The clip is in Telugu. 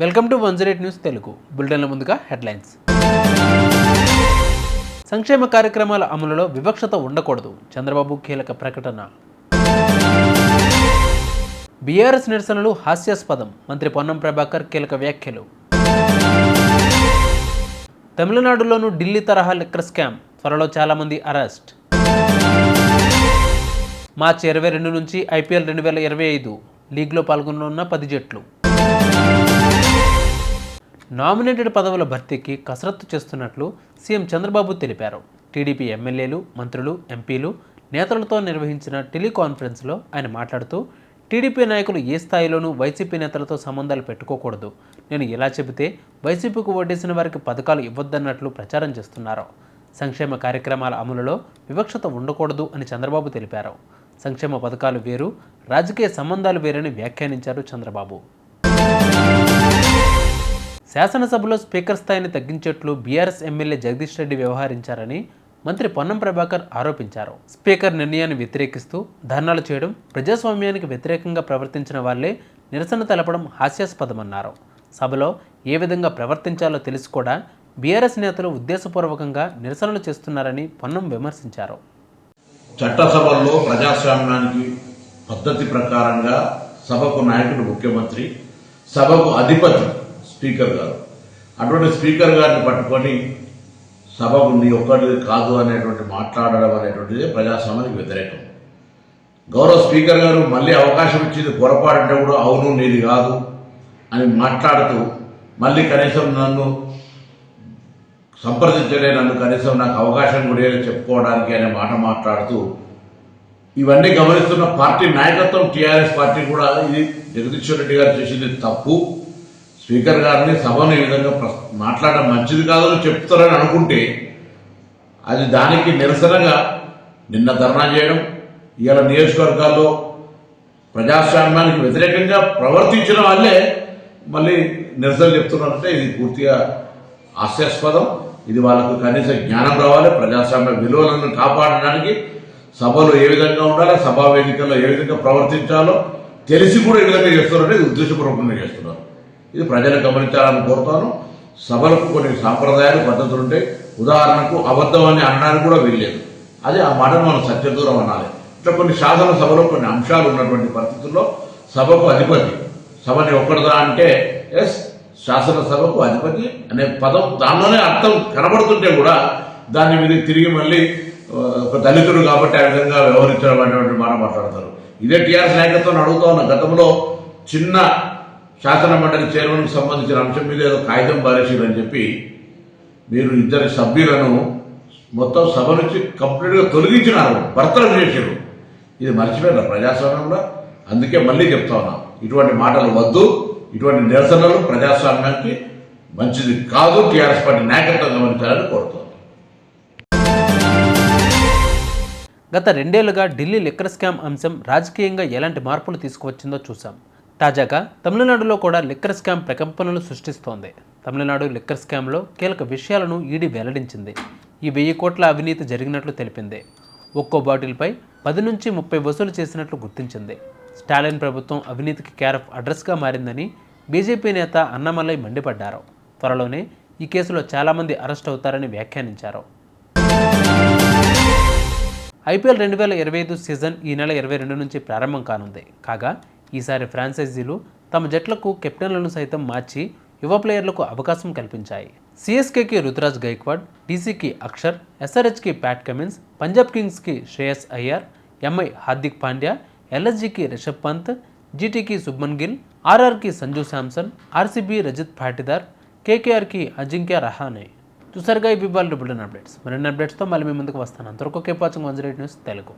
Welcome to 108 news Telugu. బులెటిన్ల ముందుగా హెడ్లైన్స్. సంక్షేమ కార్యక్రమాల అమలులో వివక్షత ఉండకూడదు, చంద్రబాబు కీలక ప్రకటన. బీఆర్ఎస్ నిరసనలు హాస్యాస్పదం, మంత్రి పొన్నం ప్రభాకర్ కీలక వ్యాఖ్యలు. తమిళనాడులోనూ ఢిల్లీ తరహా లిక్కర్ స్కామ్, త్వరలో చాలామంది అరెస్ట్. మార్చి 22 నుంచి ఐపీఎల్ 2025 లీగ్లో పాల్గొననున్న 10 జట్లు. నామినేటెడ్ పదవుల భర్తీకి కసరత్తు చేస్తున్నట్లు సీఎం చంద్రబాబు తెలిపారు. టీడీపీ ఎమ్మెల్యేలు, మంత్రులు, ఎంపీలు, నేతలతో నిర్వహించిన టెలికాన్ఫరెన్స్లో ఆయన మాట్లాడుతూ, టీడీపీ నాయకులు ఏ స్థాయిలోనూ వైసీపీ నేతలతో సంబంధాలు పెట్టుకోకూడదు, నేను ఇలా చెబితే వైసీపీకి ఓటేసిన వారికి పథకాలు ఇవ్వద్దన్నట్లు ప్రచారం చేస్తున్నారు. సంక్షేమ కార్యక్రమాల అమలులో వివక్షత ఉండకూడదు అని చంద్రబాబు తెలిపారు. సంక్షేమ పథకాలు వేరు, రాజకీయ సంబంధాలు వేరని వ్యాఖ్యానించారు చంద్రబాబు. శాసనసభలో స్పీకర్ స్థాయిని తగ్గించేట్లు బీఆర్ఎస్ ఎమ్మెల్యే జగదీష్ రెడ్డి వ్యవహరించారని మంత్రి పొన్నం ప్రభాకర్ ఆరోపించారు. స్పీకర్ నిర్ణయాన్ని వ్యతిరేకిస్తూ ధర్నాలు చేయడం, ప్రజాస్వామ్యానికి వ్యతిరేకంగా ప్రవర్తించిన వాళ్లే నిరసన తెలపడం హాస్యాస్పదమన్నారు. సభలో ఏ విధంగా ప్రవర్తించాలో తెలిసి కూడా బీఆర్ఎస్ నేతలు ఉద్దేశపూర్వకంగా నిరసనలు చేస్తున్నారని పొన్నం విమర్శించారు. చట్టసభల్లో ప్రజాస్వామ్యానికి పద్ధతి ప్రకారంగా సభకు నాయకుడు ముఖ్యమంత్రి, సభకు అధిపతి స్పీకర్ గారు. అటువంటి స్పీకర్ గారిని పట్టుకొని సభకు నీ ఒక్కటి కాదు అనేటువంటి మాట్లాడడం అనేటువంటిది ప్రజాస్వామ్యానికి వ్యతిరేకం. గౌరవ స్పీకర్ గారు మళ్ళీ అవకాశం ఇచ్చింది పొరపాటు కూడా అవును నీది కాదు అని మాట్లాడుతూ మళ్ళీ కనీసం నన్ను సంప్రదించలే, నన్ను కనీసం నాకు అవకాశం కూడా చెప్పుకోవడానికి అనే మాట మాట్లాడుతూ ఇవన్నీ గమనిస్తున్న పార్టీ నాయకత్వం, టీఆర్ఎస్ పార్టీ కూడా ఇది జగదీష్ రెడ్డి గారు చేసింది తప్పు, స్పీకర్ గారిని సభను ఈ విధంగా మాట్లాడడం మంచిది కాదని చెప్తారని అనుకుంటే అది దానికి నిరసనగా నిన్న ధర్నా చేయడం, ఇవాళ నియోజకవర్గాల్లో ప్రజాస్వామ్యానికి వ్యతిరేకంగా ప్రవర్తించిన వాళ్ళే మళ్ళీ నిరసన చెప్తున్నారంటే ఇది పూర్తిగా హాస్యాస్పదం. ఇది వాళ్ళకు కనీస జ్ఞానం రావాలి. ప్రజాస్వామ్య విలువలను కాపాడడానికి సభలో ఏ విధంగా ఉండాలి, సభా వేదికల్లో ఏ విధంగా ప్రవర్తించాలో తెలిసి కూడా ఈ విధంగా చేస్తున్నారంటే ఇది ఉద్దేశపూర్వకంగా చేస్తున్నారు. ఇది ప్రజలు గమనించాలని కోరుతాను. సభలకు కొన్ని సాంప్రదాయాలు, పద్ధతులు ఉంటాయి. ఉదాహరణకు అబద్ధం అని అనడానికి కూడా వీల్లేదు. అది ఆ మాటను మనం సత్యదూరం అనాలి. ఇట్లా కొన్ని శాసనసభలో కొన్ని అంశాలు ఉన్నటువంటి పరిస్థితుల్లో సభకు అధిపతి, సభని ఒక్కడదా అంటే ఎస్ శాసనసభకు అధిపతి అనే పదం దానిలోనే అర్థం కనబడుతుంటే కూడా దాని మీద తిరిగి మళ్ళీ ఒక దళితుడు కాబట్టి ఆ విధంగా వ్యవహరించడం అనేటువంటి మాట మాట్లాడతారు. ఇదే టీఆర్ఎస్ నాయకత్వం అడుగుతా ఉన్న, గతంలో చిన్న శాసన మండలి చైర్మన్కి సంబంధించిన అంశం మీద ఏదో కాగితం పారేసిరని చెప్పి మీరు ఇద్దరి సభ్యులను మొత్తం సభ నుంచి కంప్లీట్గా తొలగించినారు, బర్తరఫ్ చేశారు. ఇది మర్చిపోయిన ప్రజాస్వామ్యంలో. అందుకే మళ్ళీ చెప్తా ఉన్నాం, ఇటువంటి మాటలు వద్దు, ఇటువంటి నిరసనలు ప్రజాస్వామ్యానికి మంచిది కాదు. టీఆర్ఎస్ పార్టీ నాయకత్వం గమనించాలని కోరుతున్నాను. గత 2 ఏళ్లుగా ఢిల్లీ లిక్కర్ స్కామ్ అంశం రాజకీయంగా ఎలాంటి మార్పులు తీసుకువచ్చిందో చూసాం. తాజాగా తమిళనాడులో కూడా లిక్కర్ స్కామ్ ప్రకంపనలు సృష్టిస్తోంది. తమిళనాడు లిక్కర్ స్కామ్లో కీలక విషయాలను ఈడీ వెల్లడించింది. ఈ 1000 కోట్ల అవినీతి జరిగినట్లు తెలిపింది. ఒక్కో బాటిల్పై 10 నుంచి 30 వసూలు చేసినట్లు గుర్తించింది. స్టాలిన్ ప్రభుత్వం అవినీతికి కేరఫ్ అడ్రస్గా మారిందని బీజేపీ నేత అన్నామలై మండిపడ్డారు. త్వరలోనే ఈ కేసులో చాలామంది అరెస్ట్ అవుతారని వ్యాఖ్యానించారు. ఐపీఎల్ 2025 సీజన్ ఈ నెల 22 నుంచి ప్రారంభం కానుంది. కాగా ఈసారి ఫ్రాంచైజీలు తమ జట్లకు కెప్టెన్లను సైతం మార్చి యువ ప్లేయర్లకు అవకాశం కల్పించాయి. సిఎస్కేకి రుతురాజ్ గైక్వాడ్, డీసీకి అక్షర్, ఎస్ఆర్హెచ్కి ప్యాట్ కమిన్స్, పంజాబ్ కింగ్స్కి శ్రేయస్ అయ్యర్, ఎంఐ హార్దిక్ పాండ్యా, ఎల్ఎస్జీకి రిషబ్ పంత్, జీటీకి శుభ్మన్ గిల్, ఆర్ఆర్కి సంజు శాంసన్, ఆర్సీబీ రజత్ పాటిదార్, కేకేఆర్కి అజింక్య రహానే. చూసారుగా ఇవి ఇవాళ బులెటిన్ అప్డేట్స్. మరిన్ని అప్డేట్స్తో మళ్ళీ మీ ముందుకు వస్తాను. అంతవరకు కీప్ వాచింగ్ 108 న్యూస్ తెలుగు.